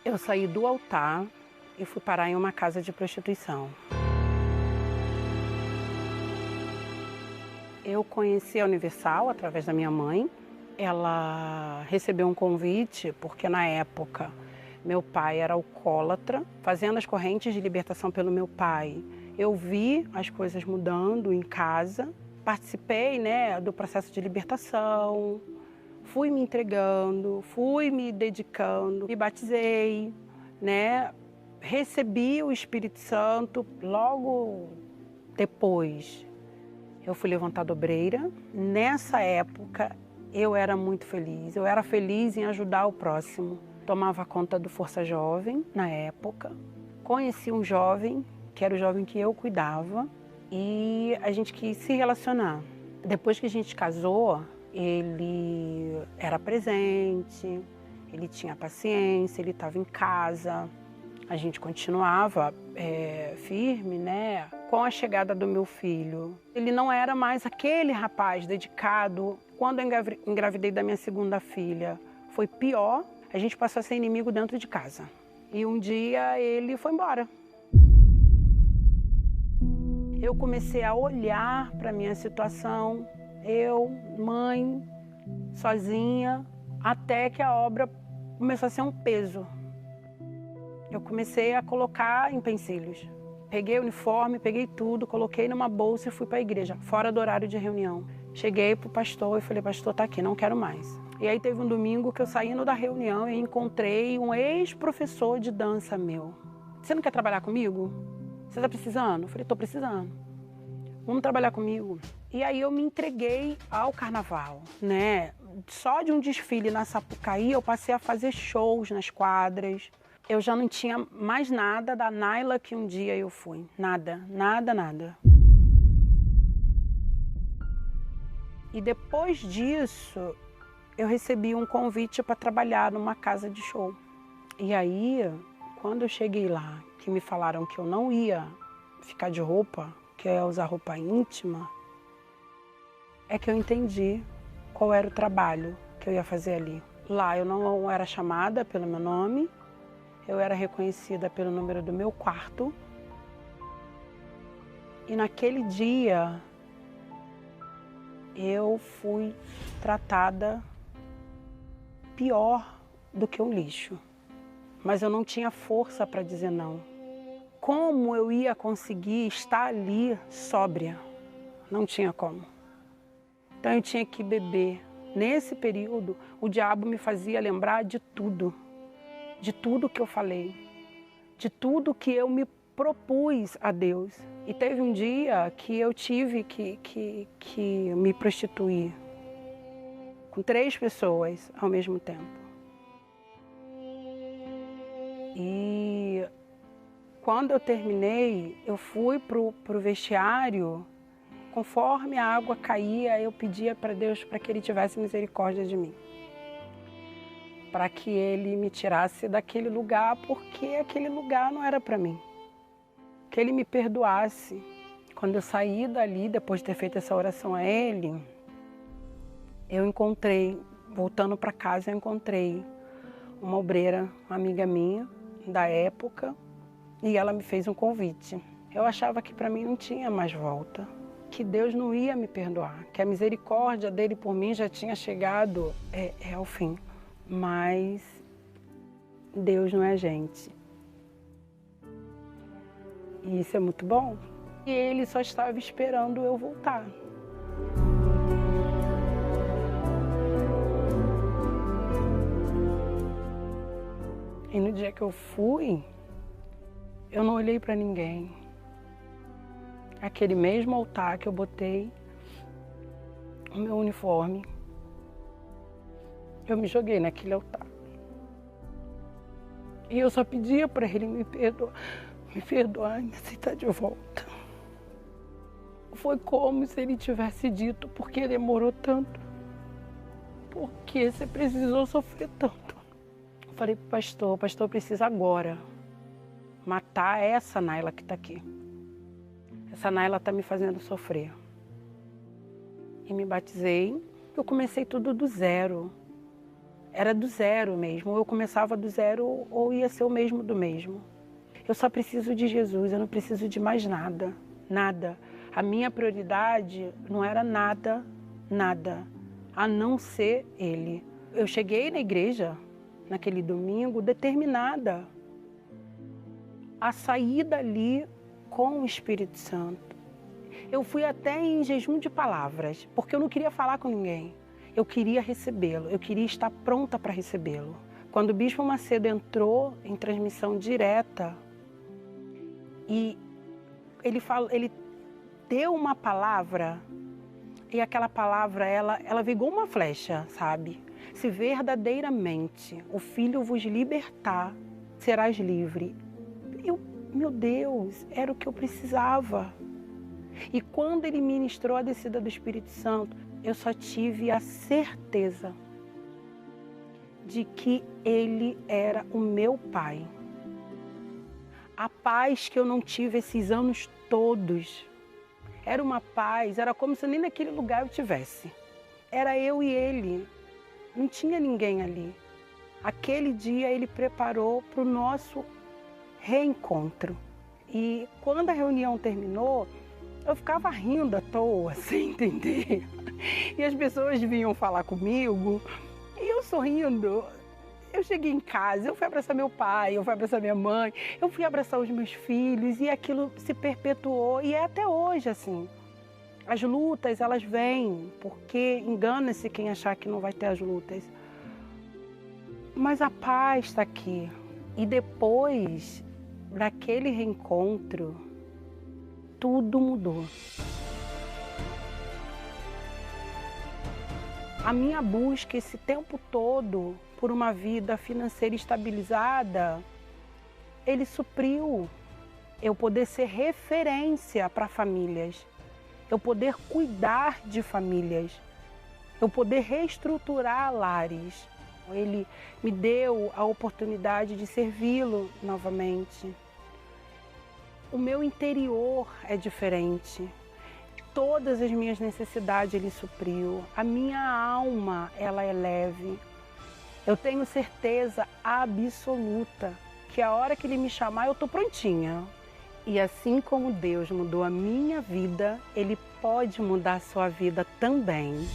Eu saí do altar e fui parar em uma casa de prostituição. Eu conheci a Universal através da minha mãe. Ela recebeu um convite porque na época meu pai era alcoólatra, fazendo as correntes de libertação pelo meu pai. Eu vi as coisas mudando em casa, participei, do processo de libertação, fui me entregando, fui me dedicando, me batizei, recebi o Espírito Santo logo depois. Eu fui levantada obreira. Nessa época eu era muito feliz, eu era feliz em ajudar o próximo. Tomava conta do Força Jovem na época. Conheci um jovem, que era o jovem que eu cuidava, e a gente quis se relacionar. Depois que a gente casou, ele era presente, ele tinha paciência, ele estava em casa. A gente continuava firme, Com a chegada do meu filho, ele não era mais aquele rapaz dedicado. Quando eu engravidei da minha segunda filha, foi pior. A gente passou a ser inimigo dentro de casa. E um dia ele foi embora. Eu comecei a olhar para a minha situação, eu, mãe, sozinha, até que a obra começou a ser um peso. Eu comecei a colocar empecilhos. Peguei o uniforme, peguei tudo, coloquei numa bolsa e fui para a igreja, fora do horário de reunião. Cheguei para o pastor e falei, pastor, tá aqui, não quero mais. E aí teve um domingo que eu saindo da reunião e encontrei um ex-professor de dança meu. Você não quer trabalhar comigo? Você está precisando? Eu falei, estou precisando. Vamos trabalhar comigo? E aí eu me entreguei ao carnaval, Só de um desfile na Sapucaí eu passei a fazer shows nas quadras. Eu já não tinha mais nada da Naila que um dia eu fui. Nada, nada, nada. E depois disso, eu recebi um convite para trabalhar numa casa de show. E aí, quando eu cheguei lá, que me falaram que eu não ia ficar de roupa, que eu ia usar roupa íntima, é que eu entendi qual era o trabalho que eu ia fazer ali. Lá eu não era chamada pelo meu nome, eu era reconhecida pelo número do meu quarto. E naquele dia, eu fui tratada pior do que um lixo. Mas eu não tinha força para dizer não. Como eu ia conseguir estar ali sóbria? Não tinha como. Então eu tinha que beber. Nesse período, o diabo me fazia lembrar de tudo que eu falei, de tudo que eu me propus a Deus. E teve um dia que eu tive que me prostituir com 3 pessoas ao mesmo tempo. E quando eu terminei, eu fui pro vestiário. Conforme a água caía, eu pedia para Deus para que Ele tivesse misericórdia de mim. Para que Ele me tirasse daquele lugar, porque aquele lugar não era para mim. Que Ele me perdoasse. Quando eu saí dali, depois de ter feito essa oração a Ele, eu encontrei, voltando para casa, eu encontrei uma obreira, uma amiga minha, da época, e ela me fez um convite. Eu achava que para mim não tinha mais volta, que Deus não ia me perdoar, que a misericórdia dele por mim já tinha chegado ao fim. Mas Deus não é gente. E isso é muito bom. E Ele só estava esperando eu voltar. E no dia que eu fui, eu não olhei para ninguém. Aquele mesmo altar que eu botei o meu uniforme, eu me joguei naquele altar. E eu só pedia para Ele me perdoar e me aceitar de volta. Foi como se Ele tivesse dito, por que demorou tanto? Por que você precisou sofrer tanto? Eu falei pro pastor, o pastor precisa agora matar essa Naila que está aqui. Essa Naila está me fazendo sofrer. E me batizei, eu comecei tudo do zero. Era do zero mesmo, ou eu começava do zero ou ia ser o mesmo do mesmo. Eu só preciso de Jesus, eu não preciso de mais nada, nada. A minha prioridade não era nada, a não ser Ele. Eu cheguei na igreja, naquele domingo, determinada a sair dali com o Espírito Santo. Eu fui até em jejum de palavras, porque eu não queria falar com ninguém. Eu queria recebê-lo, eu queria estar pronta para recebê-lo. Quando o Bispo Macedo entrou em transmissão direta e ele deu uma palavra, e aquela palavra, ela veio igual uma flecha, sabe? Se verdadeiramente o Filho vos libertar, serás livre. Meu Deus, era o que eu precisava. E quando ele ministrou a descida do Espírito Santo, eu só tive a certeza de que ele era o meu pai. A paz que eu não tive esses anos todos. Era uma paz, era como se nem naquele lugar eu tivesse. Era eu e ele, não tinha ninguém ali. Aquele dia ele preparou para o nosso reencontro. E quando a reunião terminou, eu ficava rindo à toa, sem entender. E as pessoas vinham falar comigo, e eu sorrindo. Eu cheguei em casa, eu fui abraçar meu pai, eu fui abraçar minha mãe, eu fui abraçar os meus filhos, e aquilo se perpetuou, e é até hoje assim. As lutas, elas vêm, porque engana-se quem achar que não vai ter as lutas. Mas a paz está aqui. E depois daquele reencontro, tudo mudou. A minha busca esse tempo todo por uma vida financeira estabilizada, ele supriu eu poder ser referência para famílias, eu poder cuidar de famílias, eu poder reestruturar lares. Ele me deu a oportunidade de servi-lo novamente. O meu interior é diferente. Todas as minhas necessidades ele supriu. A minha alma, ela é leve. Eu tenho certeza absoluta que a hora que ele me chamar, eu estou prontinha. E assim como Deus mudou a minha vida, Ele pode mudar a sua vida também.